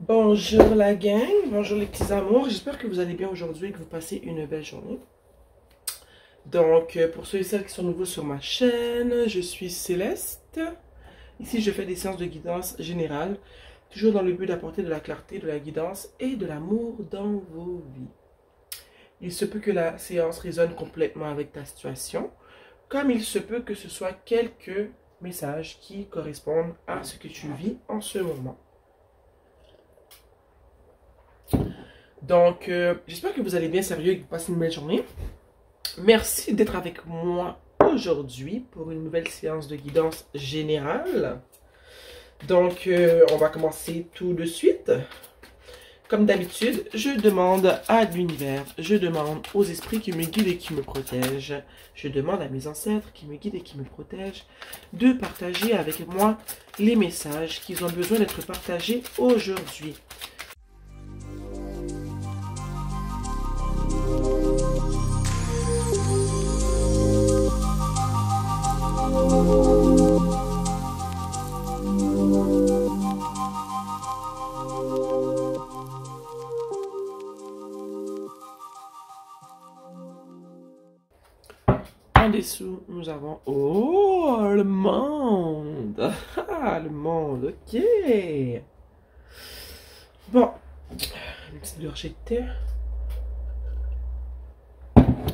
Bonjour la gang, bonjour les petits amours, j'espère que vous allez bien aujourd'hui et que vous passez une belle journée. Donc, pour ceux et celles qui sont nouveaux sur ma chaîne, je suis Céleste. Ici, je fais des séances de guidance générale, toujours dans le but d'apporter de la clarté, de la guidance et de l'amour dans vos vies. Il se peut que la séance résonne complètement avec ta situation, comme il se peut que ce soit quelques messages qui correspondent à ce que tu vis en ce moment. Donc, j'espère que vous allez bien sérieux et que vous passez une belle journée. Merci d'être avec moi aujourd'hui pour une nouvelle séance de guidance générale. Donc, on va commencer tout de suite. Comme d'habitude, je demande à l'univers, je demande aux esprits qui me guident et qui me protègent, je demande à mes ancêtres qui me guident et qui me protègent de partager avec moi les messages qui ont besoin d'être partagés aujourd'hui. En dessous, nous avons... Oh, le monde! Ah, le monde, ok! Bon, une petite gorgée de thé.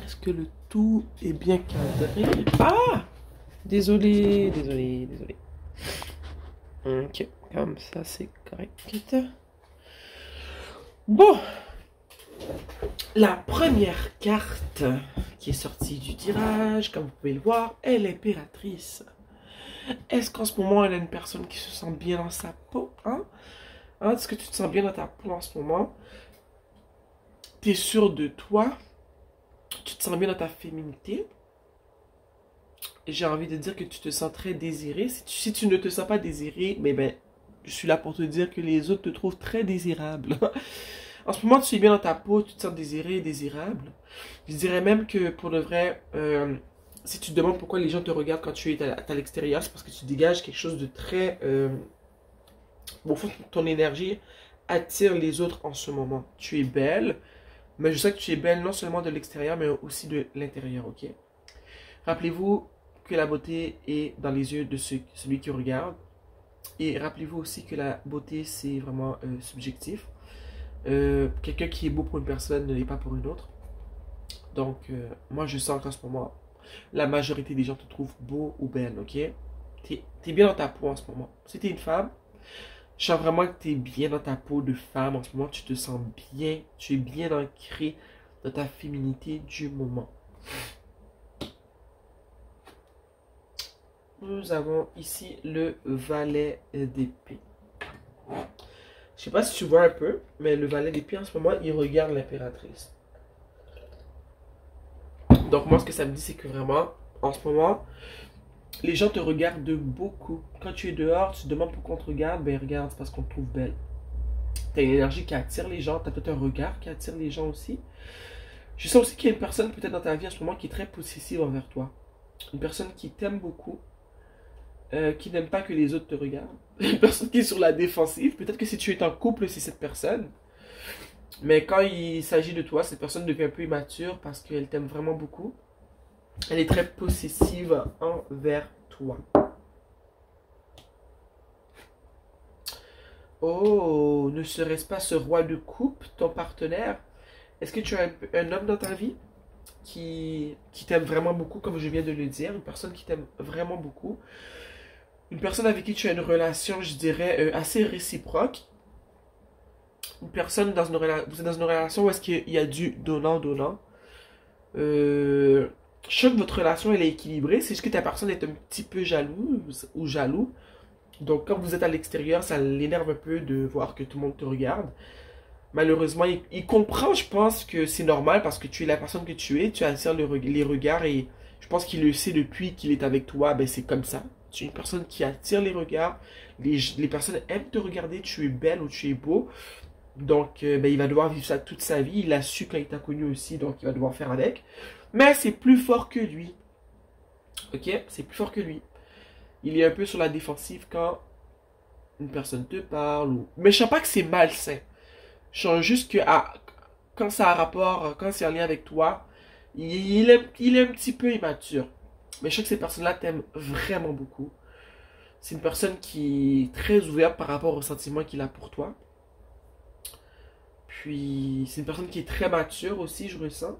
Est-ce que le tout est bien cadré? Ah! Désolé. Ok, comme ça, c'est correct. Bon! La première carte qui est sortie du tirage, comme vous pouvez le voir, est l'impératrice. Est-ce qu'en ce moment, elle a une personne qui se sent bien dans sa peau? Est-ce que tu te sens bien dans ta peau en ce moment? Tu es sûr de toi? Tu te sens bien dans ta féminité? J'ai envie de dire que tu te sens très désiré. Si tu ne te sens pas désiré, mais ben, je suis là pour te dire que les autres te trouvent très désirable. En ce moment, tu es bien dans ta peau, tu te sens désiré et désirable. Je dirais même que pour le vrai, si tu te demandes pourquoi les gens te regardent quand tu es à l'extérieur, c'est parce que tu dégages quelque chose de très... au fond, ton énergie attire les autres en ce moment. Tu es belle, mais je sais que tu es belle non seulement de l'extérieur, mais aussi de l'intérieur, ok? Rappelez-vous que la beauté est dans les yeux de celui qui regarde. Et rappelez-vous aussi que la beauté, c'est vraiment subjectif. Quelqu'un qui est beau pour une personne ne l'est pas pour une autre. Donc, moi, je sens qu'en ce moment, la majorité des gens te trouvent beau ou belle, ok? T'es bien dans ta peau en ce moment. Si t'es une femme, je sens vraiment que t'es bien dans ta peau de femme. En ce moment, tu te sens bien. Tu es bien ancré dans ta féminité du moment. Nous avons ici le valet d'épée. Je sais pas si tu vois un peu, mais le valet d'épée en ce moment, il regarde l'impératrice. Donc moi, ce que ça me dit, c'est que vraiment, en ce moment, les gens te regardent beaucoup. Quand tu es dehors, tu te demandes pourquoi on te regarde, ben regarde, c'est parce qu'on te trouve belle. T'as une énergie qui attire les gens, t'as peut-être un regard qui attire les gens aussi. Je sens aussi qu'il y a une personne peut-être dans ta vie en ce moment qui est très possessive envers toi. Une personne qui t'aime beaucoup, qui n'aime pas que les autres te regardent. Une personne qui est sur la défensive. Peut-être que si tu es en couple, c'est cette personne. Mais quand il s'agit de toi, cette personne devient un peu immature parce qu'elle t'aime vraiment beaucoup. Elle est très possessive envers toi. Oh, ne serait-ce pas ce roi de coupe, ton partenaire? Est-ce que tu as un homme dans ta vie qui t'aime vraiment beaucoup, comme je viens de le dire? Une personne qui t'aime vraiment beaucoup. Une personne avec qui tu as une relation, je dirais, assez réciproque. Une personne dans vous êtes dans une relation où est-ce qu'il y a du donnant-donnant. Je sais que votre relation, elle est équilibrée. C'est juste que ta personne est un petit peu jalouse ou jaloux. Donc, quand vous êtes à l'extérieur, ça l'énerve un peu de voir que tout le monde te regarde. Malheureusement, il comprend, je pense, que c'est normal parce que tu es la personne que tu es. Tu attires les regards et je pense qu'il le sait depuis qu'il est avec toi. Ben, c'est comme ça. Tu es une personne qui attire les regards. Les personnes aiment te regarder. Tu es belle ou tu es beau. Donc, ben, il va devoir vivre ça toute sa vie. Il l'a su quand il t'a connu aussi. Donc, il va devoir faire avec. Mais c'est plus fort que lui. Ok? C'est plus fort que lui. Il est un peu sur la défensive quand une personne te parle. Mais je sens pas que c'est malsain. Je sens juste que quand ça a rapport, quand c'est en lien avec toi, il est un petit peu immature. Mais je sais que ces personnes-là t'aiment vraiment beaucoup. C'est une personne qui est très ouverte par rapport aux sentiments qu'il a pour toi. Puis, c'est une personne qui est très mature aussi, je ressens.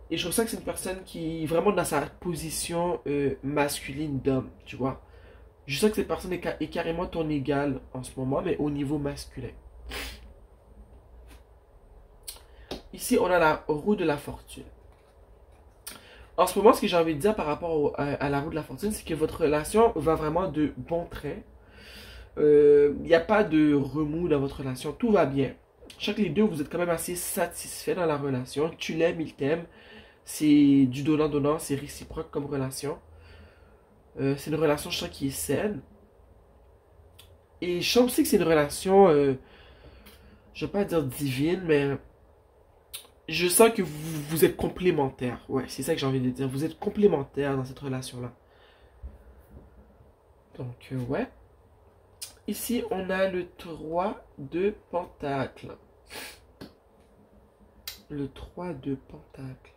Et je ressens que c'est une personne qui est vraiment dans sa position masculine d'homme, tu vois. Je sens que cette personne est carrément ton égal en ce moment, mais au niveau masculin. Ici, on a la roue de la fortune. En ce moment, ce que j'ai envie de dire par rapport à la roue de la fortune, c'est que votre relation va vraiment de bon train. Il n'y a pas de remous dans votre relation. Tout va bien. Je sens que les deux, vous êtes quand même assez satisfaits dans la relation. Tu l'aimes, il t'aime. C'est du donnant-donnant, c'est réciproque comme relation. C'est une relation, je sens, qui est saine. Et je sens aussi que c'est une relation, je ne vais pas dire divine, mais je sens que vous êtes complémentaires. Ouais, c'est ça que j'ai envie de dire. Vous êtes complémentaires dans cette relation-là. Donc, ouais. Ici, on a le 3 de Pentacle. Le 3 de Pentacle.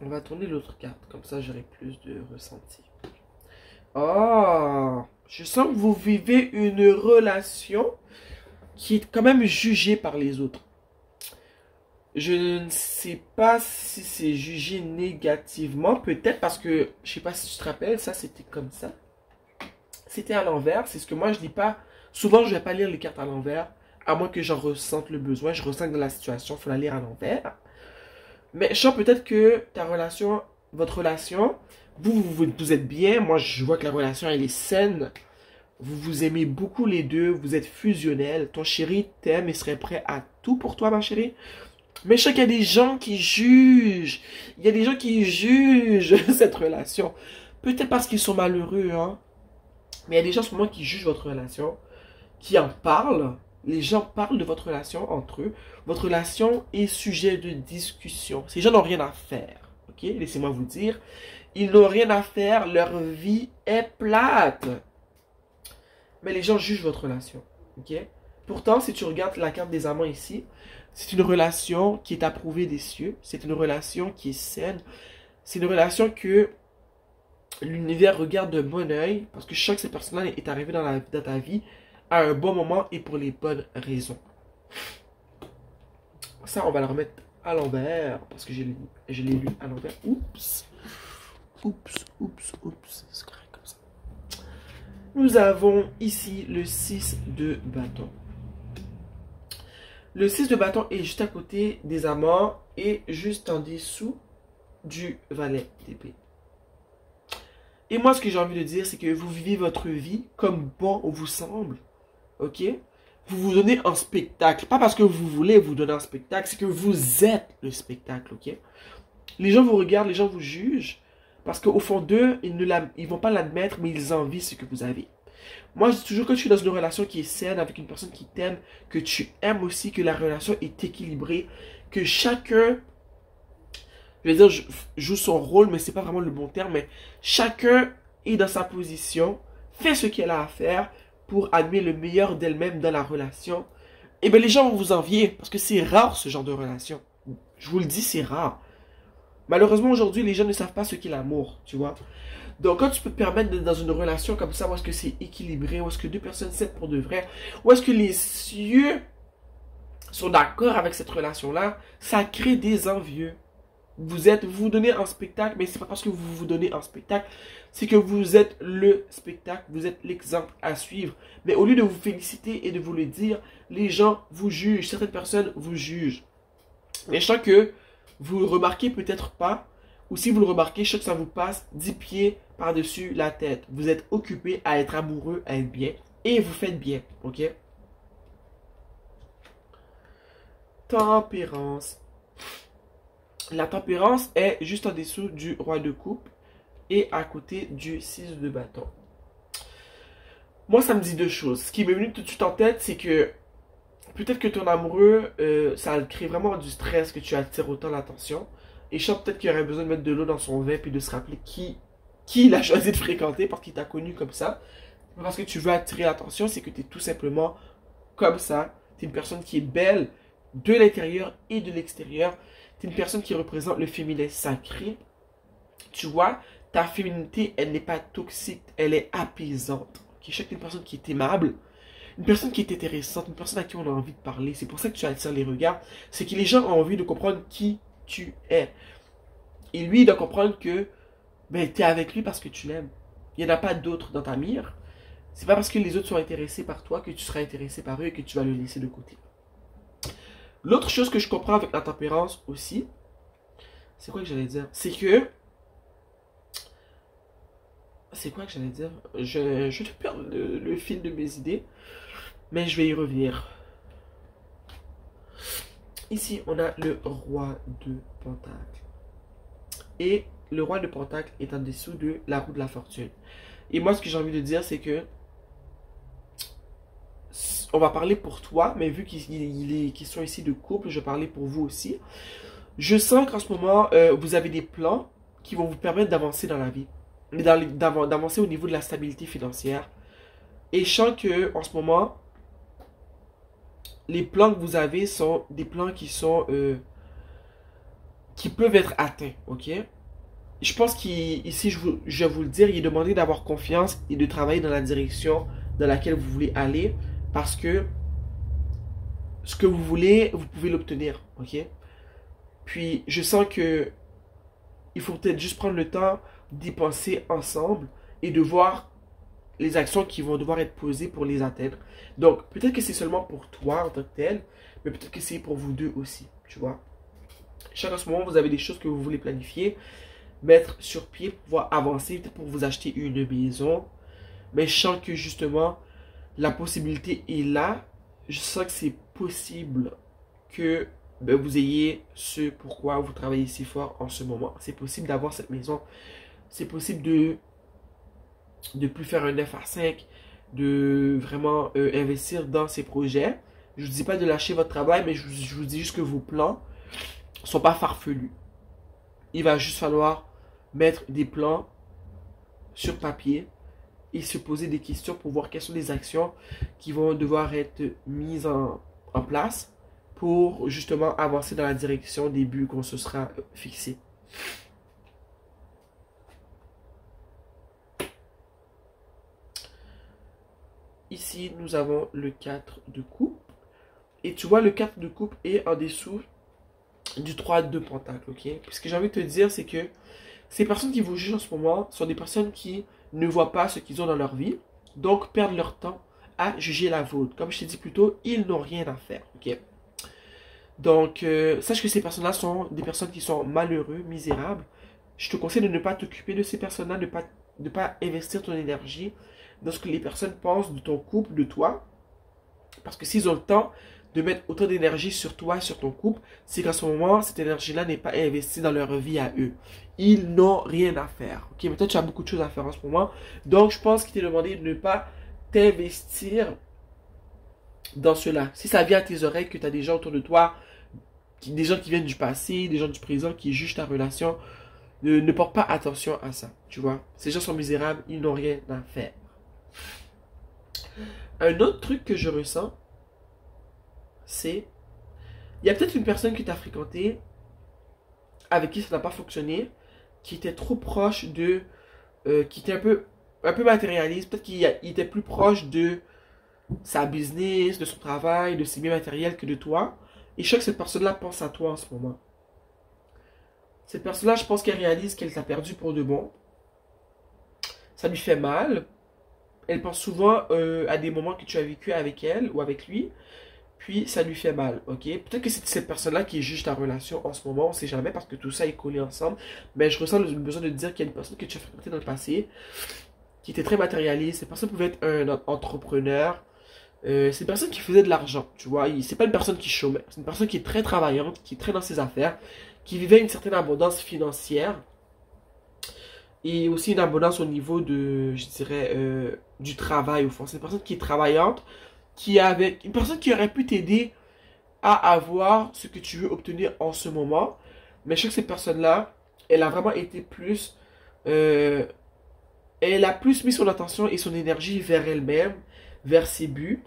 On va tourner l'autre carte. Comme ça, j'aurai plus de ressenti. Oh! Je sens que vous vivez une relation qui est quand même jugée par les autres. Je ne sais pas si c'est jugé négativement. Peut-être parce que, je ne sais pas si tu te rappelles, ça c'était comme ça. C'était à l'envers. C'est ce que moi je lis pas. Souvent, je ne vais pas lire les cartes à l'envers. À moins que j'en ressente le besoin. Je ressens que dans la situation, il faut la lire à l'envers. Mais je sens peut-être que ta relation, votre relation, vous êtes bien. Moi, je vois que la relation, elle est saine. Vous vous aimez beaucoup les deux. Vous êtes fusionnels. Ton chéri t'aime et serait prêt à tout pour toi, ma chérie. Mais je sais qu'il y a des gens qui jugent. Il y a des gens qui jugent cette relation. Peut-être parce qu'ils sont malheureux, hein. Mais il y a des gens en ce moment qui jugent votre relation, qui en parlent. Les gens parlent de votre relation entre eux. Votre relation est sujet de discussion. Ces gens n'ont rien à faire. Ok? Laissez-moi vous dire. Ils n'ont rien à faire. Leur vie est plate. Mais les gens jugent votre relation. Ok? Pourtant, si tu regardes la carte des amants ici, c'est une relation qui est approuvée des cieux. C'est une relation qui est saine. C'est une relation que l'univers regarde de bon oeil. Parce que je sens que cette personne-là est arrivée dans ta vie à un bon moment et pour les bonnes raisons. Ça, on va le remettre à l'envers. Parce que je l'ai lu à l'envers. Oups. Oups. C'est correct comme ça. Nous avons ici le 6 de bâton. Le 6 de bâton est juste à côté des amants et juste en dessous du valet d'épée. Et moi, ce que j'ai envie de dire, c'est que vous vivez votre vie comme bon vous semble. Ok? Vous vous donnez un spectacle. Pas parce que vous voulez vous donner un spectacle, c'est que vous êtes le spectacle. Ok? Les gens vous regardent, les gens vous jugent. Parce qu'au fond d'eux, ils ne vont pas l'admettre, mais ils envient ce que vous avez. Moi, je dis toujours que je suis dans une relation qui est saine, avec une personne qui t'aime, que tu aimes aussi, que la relation est équilibrée, que chacun, je vais dire, joue son rôle, mais c'est pas vraiment le bon terme, mais chacun est dans sa position, fait ce qu'elle a à faire pour amener le meilleur d'elle-même dans la relation. Et bien, les gens vont vous envier, parce que c'est rare ce genre de relation. Je vous le dis, c'est rare. Malheureusement, aujourd'hui, les gens ne savent pas ce qu'est l'amour, tu vois. Donc, quand tu peux te permettre d'être dans une relation comme ça, où est-ce que c'est équilibré, où est-ce que deux personnes s'aiment pour de vrai, où est-ce que les cieux sont d'accord avec cette relation-là, ça crée des envieux. Vous donnez un spectacle, mais c'est pas parce que vous vous donnez un spectacle, c'est que vous êtes le spectacle, vous êtes l'exemple à suivre. Mais au lieu de vous féliciter et de vous le dire, les gens vous jugent, certaines personnes vous jugent. Mais je sens que vous le remarquez peut-être pas, ou si vous le remarquez, je sais que ça vous passe 10 pieds par-dessus la tête. Vous êtes occupé à être amoureux, à être bien. Et vous faites bien, ok? Tempérance. La tempérance est juste en dessous du roi de coupe et à côté du 6 de bâton. Moi, ça me dit deux choses. Ce qui m'est venu tout de suite en tête, c'est que peut-être que ton amoureux, ça crée vraiment du stress que tu attires autant l'attention. Et je sens peut-être qu'il aurait besoin de mettre de l'eau dans son vin puis de se rappeler qui il a choisi de fréquenter parce qu'il t'a connu comme ça. Parce que tu veux attirer l'attention, c'est que tu es tout simplement comme ça. Tu es une personne qui est belle de l'intérieur et de l'extérieur. Tu es une personne qui représente le féminin sacré. Tu vois, ta féminité, elle n'est pas toxique, elle est apaisante. Okay? Je sais que tu es une personne qui est aimable, une personne qui est intéressante, une personne à qui on a envie de parler. C'est pour ça que tu attires les regards. C'est que les gens ont envie de comprendre qui tu es. Et lui, il doit comprendre que ben, tu es avec lui parce que tu l'aimes. Il n'y en a pas d'autres dans ta mire. C'est pas parce que les autres sont intéressés par toi que tu seras intéressé par eux et que tu vas le laisser de côté. L'autre chose que je comprends avec la tempérance aussi, c'est quoi que j'allais dire? C'est que... C'est quoi que j'allais dire? Je perds le fil de mes idées, mais je vais y revenir. Ici, on a le roi de Pentacle. Et le roi de Pentacle est en dessous de la roue de la fortune. Et moi, ce que j'ai envie de dire, c'est que on va parler pour toi, mais vu qu'il est question ici de couple, je vais parler pour vous aussi. Je sens qu'en ce moment, vous avez des plans qui vont vous permettre d'avancer dans la vie. D'avancer au niveau de la stabilité financière. Et je sens que en ce moment, les plans que vous avez sont des plans qui sont... qui peuvent être atteints, ok? Je pense qu'ici, je vais vous le dire, il est demandé d'avoir confiance et de travailler dans la direction dans laquelle vous voulez aller. Parce que ce que vous voulez, vous pouvez l'obtenir, ok? Puis, je sens que il faut peut-être juste prendre le temps d'y penser ensemble et de voir les actions qui vont devoir être posées pour les atteindre. Donc, peut-être que c'est seulement pour toi en tant que tel, mais peut-être que c'est pour vous deux aussi, tu vois? En ce moment, vous avez des choses que vous voulez planifier, mettre sur pied pour pouvoir avancer, peut-être pour vous acheter une maison. Mais je sens que justement, la possibilité est là. Je sens que c'est possible que ben, vous ayez ce pourquoi vous travaillez si fort en ce moment. C'est possible d'avoir cette maison. C'est possible de plus faire un 9 à 5, de vraiment investir dans ces projets. Je ne vous dis pas de lâcher votre travail, mais je vous dis juste que vos plans ne sont pas farfelus. Il va juste falloir mettre des plans sur papier et se poser des questions pour voir quelles sont les actions qui vont devoir être mises en place pour justement avancer dans la direction des buts qu'on se sera fixés. Ici, nous avons le 4 de coupe. Et tu vois, le 4 de coupe est en dessous du 3 de pentacle, ok? Puis ce que j'ai envie de te dire, c'est que ces personnes qui vous jugent en ce moment sont des personnes qui ne voient pas ce qu'ils ont dans leur vie, donc perdent leur temps à juger la vôtre. Comme je t'ai dit plus tôt, ils n'ont rien à faire, ok? Donc, sache que ces personnes-là sont des personnes qui sont malheureux, misérables. Je te conseille de ne pas t'occuper de ces personnes-là, de ne pas investir ton énergie dans ce que les personnes pensent de ton couple, de toi. Parce que s'ils ont le temps de mettre autant d'énergie sur toi, sur ton couple, c'est qu'en ce moment, cette énergie-là n'est pas investie dans leur vie à eux. Ils n'ont rien à faire. Ok, mais toi, tu as beaucoup de choses à faire en ce moment. Donc, je pense qu'il t'est demandé de ne pas t'investir dans cela. Si ça vient à tes oreilles, que tu as des gens autour de toi, des gens qui viennent du passé, des gens du présent qui jugent ta relation, ne porte pas attention à ça. Tu vois, ces gens sont misérables, ils n'ont rien à faire. Un autre truc que je ressens, c'est, il y a peut-être une personne que tu as fréquentée, avec qui ça n'a pas fonctionné, qui était trop proche de, qui était un peu matérialiste, peut-être qu'il était plus proche de sa business, de son travail, de ses biens matériels que de toi. Et je sais que cette personne-là pense à toi en ce moment. Cette personne-là, je pense qu'elle réalise qu'elle t'a perdu pour de bon. Ça lui fait mal. Elle pense souvent à des moments que tu as vécu avec elle ou avec lui. Puis ça lui fait mal, ok? Peut-être que c'est cette personne-là qui juge ta relation en ce moment, on ne sait jamais parce que tout ça est collé ensemble. Mais je ressens le besoin de te dire qu'il y a une personne que tu as fréquentée dans le passé qui était très matérialiste. Cette personne pouvait être un entrepreneur. C'est une personne qui faisait de l'argent, tu vois. C'est pas une personne qui chômait. C'est une personne qui est très travaillante, qui est très dans ses affaires, qui vivait une certaine abondance financière. Et aussi une abondance au niveau de, je dirais, du travail au fond. C'est une personne qui est travaillante, une personne qui aurait pu t'aider à avoir ce que tu veux obtenir en ce moment. Mais je sais que cette personne-là, elle a vraiment été plus... elle a plus mis son attention et son énergie vers elle-même, vers ses buts,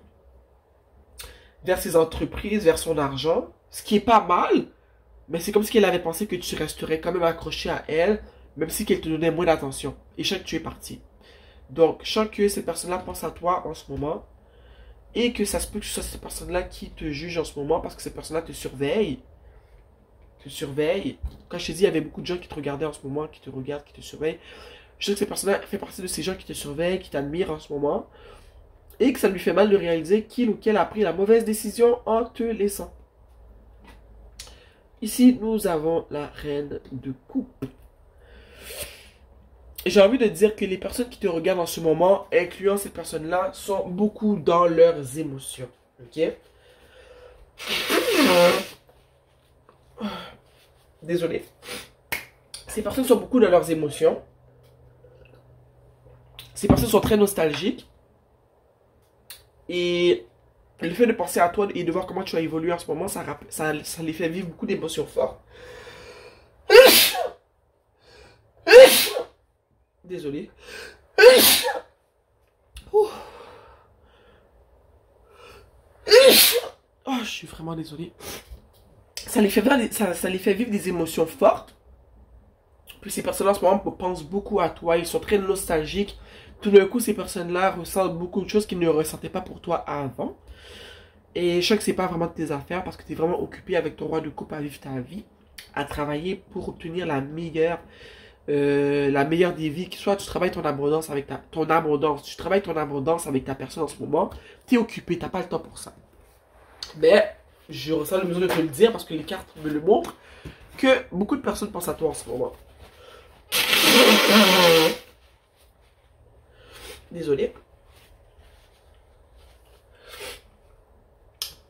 vers ses entreprises, vers son argent. Ce qui est pas mal, mais c'est comme si elle avait pensé que tu resterais quand même accroché à elle, même si qu'elle te donnait moins d'attention. Et je sais que tu es parti. Donc, je sens que cette personne-là pense à toi en ce moment. Et que ça se peut que ce soit cette personne-là qui te juge en ce moment parce que cette personne-là te surveille. Te surveille. Quand je t'ai dit, il y avait beaucoup de gens qui te regardaient en ce moment, qui te regardent, qui te surveillent. Je sais que cette personne-là fait partie de ces gens qui te surveillent, qui t'admirent en ce moment. Et que ça lui fait mal de réaliser qu'il ou qu'elle a pris la mauvaise décision en te laissant. Ici, nous avons la reine de coupe. J'ai envie de dire que les personnes qui te regardent en ce moment, incluant cette personne-là, sont beaucoup dans leurs émotions. Ok? Désolé. Ces personnes sont beaucoup dans leurs émotions. Ces personnes sont très nostalgiques. Et le fait de penser à toi et de voir comment tu as évolué en ce moment, ça les fait vivre beaucoup d'émotions fortes. Désolé. Oh, je suis vraiment désolé. Ça les fait vivre des émotions fortes. Puis ces personnes-là, en ce moment, pensent beaucoup à toi. Ils sont très nostalgiques. Tout d'un coup, ces personnes-là ressentent beaucoup de choses qu'ils ne ressentaient pas pour toi avant. Et je sais que c'est pas vraiment de tes affaires parce que tu es vraiment occupé avec ton roi de coupe à vivre ta vie, à travailler pour obtenir la meilleure des vies. Soit tu travailles ton abondance avec tu travailles ton abondance avec ta personne en ce moment, tu es occupé, t'as pas le temps pour ça. Mais je ressens le besoin de te le dire parce que les cartes me le montrent que beaucoup de personnes pensent à toi en ce moment. Désolé.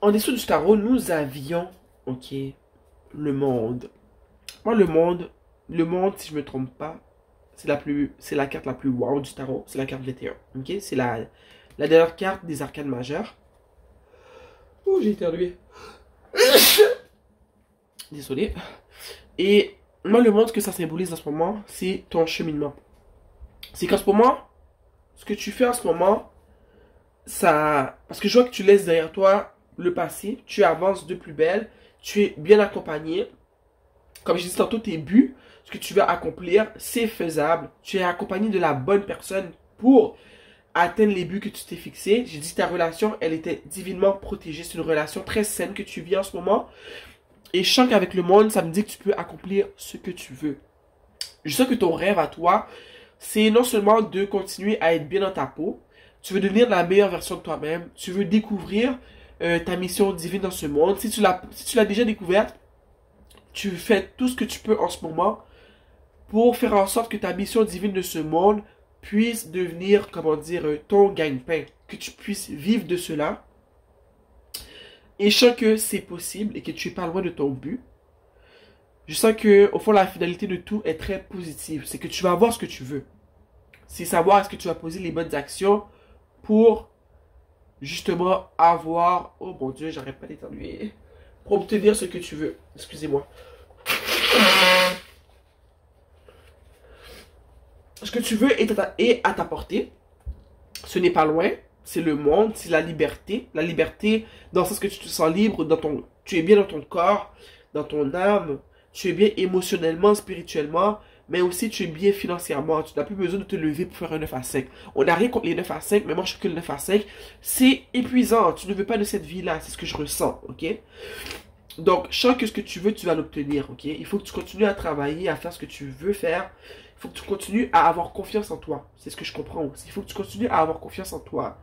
En dessous du tarot, nous avions, ok, le monde. Moi, le monde, si je me trompe pas, c'est la carte la plus wow du tarot. C'est la carte 21. Ok, c'est la dernière carte des arcanes majeures. Oh, j'ai éternué. Désolé. Et moi, le monde, ce que ça symbolise en ce moment, c'est ton cheminement. C'est qu'en ce moment, ce que tu fais en ce moment, ça... Parce que je vois que tu laisses derrière toi le passé, tu avances de plus belle, tu es bien accompagné. Comme je disais tantôt, tes buts, ce que tu veux accomplir, c'est faisable. Tu es accompagné de la bonne personne pour atteindre les buts que tu t'es fixés. J'ai dit ta relation, elle était divinement protégée. C'est une relation très saine que tu vis en ce moment. Et je sens qu'avec le monde, ça me dit que tu peux accomplir ce que tu veux. Je sais que ton rêve à toi, c'est non seulement de continuer à être bien dans ta peau, tu veux devenir la meilleure version de toi-même, tu veux découvrir ta mission divine dans ce monde. Si tu l'as déjà découverte, tu fais tout ce que tu peux en ce moment pour faire en sorte que ta mission divine de ce monde puisse devenir, comment dire, ton gagne-pain. Que tu puisses vivre de cela. Et je sens que c'est possible et que tu es pas loin de ton but. Je sens que, au fond, la finalité de tout est très positive. C'est que tu vas avoir ce que tu veux. C'est savoir est-ce que tu vas poser les bonnes actions pour justement avoir... Oh mon Dieu, j'arrête pas d'éternuer. Pour obtenir ce que tu veux. Excusez-moi. Ce que tu veux est à ta portée. Ce n'est pas loin. C'est le monde, c'est la liberté. La liberté dans le sens que tu te sens libre, tu es bien dans ton corps, dans ton âme. Tu es bien émotionnellement, spirituellement, mais aussi tu es bien financièrement. Tu n'as plus besoin de te lever pour faire un 9 à 5. On n'a rien contre les 9 à 5, mais moi je sais que le 9 à 5, c'est épuisant. Tu ne veux pas de cette vie-là, c'est ce que je ressens, ok? Donc, je sens que ce que tu veux, tu vas l'obtenir, ok? Il faut que tu continues à travailler, à faire ce que tu veux faire. Il faut que tu continues à avoir confiance en toi. C'est ce que je comprends aussi. Il faut que tu continues à avoir confiance en toi.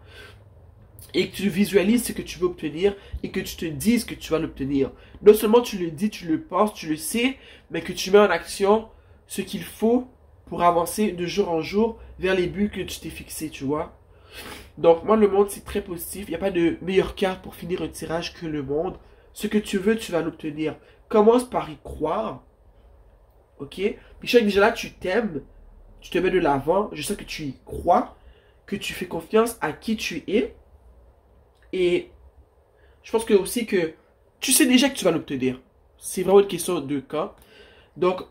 Et que tu visualises ce que tu veux obtenir et que tu te dises que tu vas l'obtenir. Non seulement tu le dis, tu le penses, tu le sais, mais que tu mets en action ce qu'il faut pour avancer de jour en jour vers les buts que tu t'es fixés, tu vois. Donc, moi, le monde, c'est très positif. Il n'y a pas de meilleure carte pour finir un tirage que le monde. Ce que tu veux, tu vas l'obtenir. Commence par y croire. Ok? Puis je sais que déjà là, tu t'aimes. Tu te mets de l'avant. Je sais que tu y crois. Que tu fais confiance à qui tu es. Et je pense que aussi que tu sais déjà que tu vas l'obtenir. C'est vraiment une question de cas. Donc,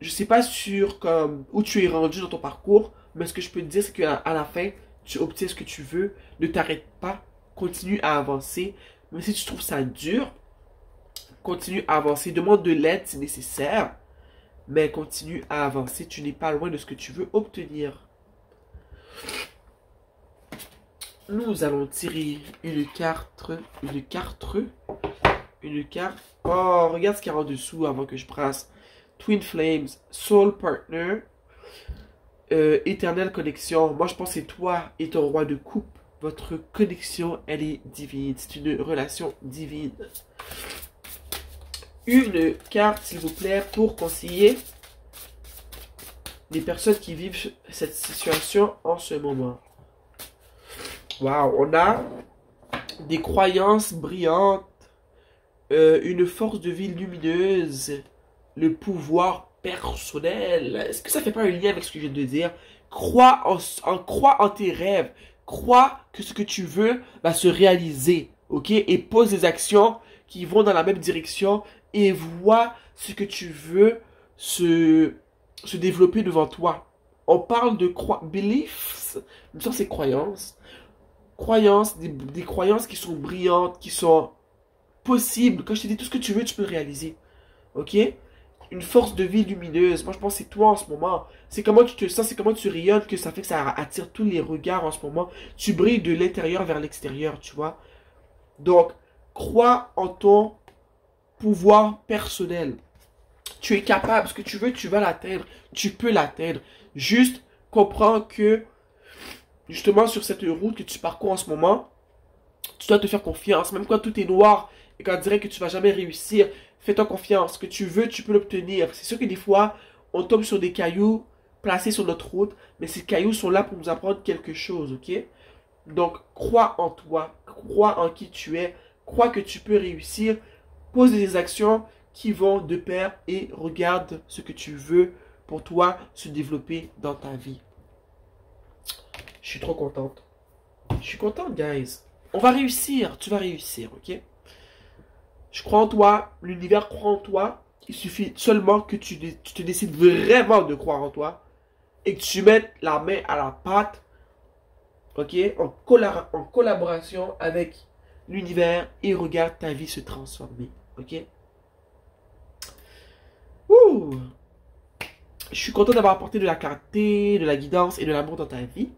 je sais pas sur comme, où tu es rendu dans ton parcours, mais ce que je peux te dire, c'est qu'à la fin, tu obtiens ce que tu veux. Ne t'arrête pas. Continue à avancer. Même si tu trouves ça dur, continue à avancer. Demande de l'aide si nécessaire. Mais continue à avancer. Tu n'es pas loin de ce que tu veux obtenir. Nous allons tirer une carte. Une carte. Une carte. Oh, regarde ce qu'il y a en dessous avant que je brasse. Twin Flames, Soul Partner, Éternelle Connexion. Moi, je pense que c'est toi et ton roi de coupe. Votre connexion, elle est divine. C'est une relation divine. Une carte, s'il vous plaît, pour conseiller les personnes qui vivent cette situation en ce moment. Waouh, on a des croyances brillantes, une force de vie lumineuse, le pouvoir personnel. Est-ce que ça fait pas un lien avec ce que je viens de dire? Crois en tes rêves. Crois que ce que tu veux va se réaliser. Ok? Et pose des actions qui vont dans la même direction et vois ce que tu veux se développer devant toi. On parle de beliefs, ça c'est croyances. Croyances, des croyances qui sont brillantes, qui sont possibles. Quand je te dis tout ce que tu veux, tu peux le réaliser. Ok? Une force de vie lumineuse. Moi, je pense que c'est toi en ce moment. C'est comment tu te sens, c'est comment tu rayonnes que ça fait que ça attire tous les regards en ce moment. Tu brilles de l'intérieur vers l'extérieur, tu vois. Donc, crois en ton pouvoir personnel. Tu es capable. Ce que tu veux, tu vas l'atteindre. Tu peux l'atteindre. Juste comprends que, justement, sur cette route que tu parcours en ce moment, tu dois te faire confiance. Même quand tout est noir et qu'on dirait que tu vas jamais réussir, fais-toi confiance. Ce que tu veux, tu peux l'obtenir. C'est sûr que des fois, on tombe sur des cailloux placés sur notre route, mais ces cailloux sont là pour nous apprendre quelque chose, ok? Donc, crois en toi. Crois en qui tu es. Crois que tu peux réussir. Pose des actions qui vont de pair et regarde ce que tu veux pour toi se développer dans ta vie. Je suis trop contente. Je suis contente, guys. On va réussir. Tu vas réussir, ok? Je crois en toi. L'univers croit en toi. Il suffit seulement que tu te décides vraiment de croire en toi et que tu mettes la main à la pâte, ok? En collaboration avec l'univers et regarde ta vie se transformer, ok? Ouh! Je suis content d'avoir apporté de la clarté, de la guidance et de l'amour dans ta vie.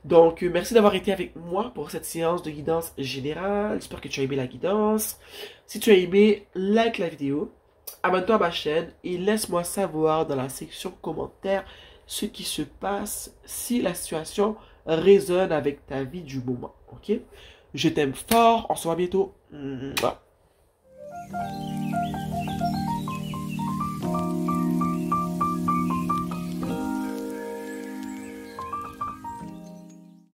Donc, merci d'avoir été avec moi pour cette séance de guidance générale. J'espère que tu as aimé la guidance. Si tu as aimé, like la vidéo, abonne-toi à ma chaîne et laisse-moi savoir dans la section commentaires ce qui se passe si la situation résonne avec ta vie du moment. Ok? Je t'aime fort. On se voit bientôt. Mouah.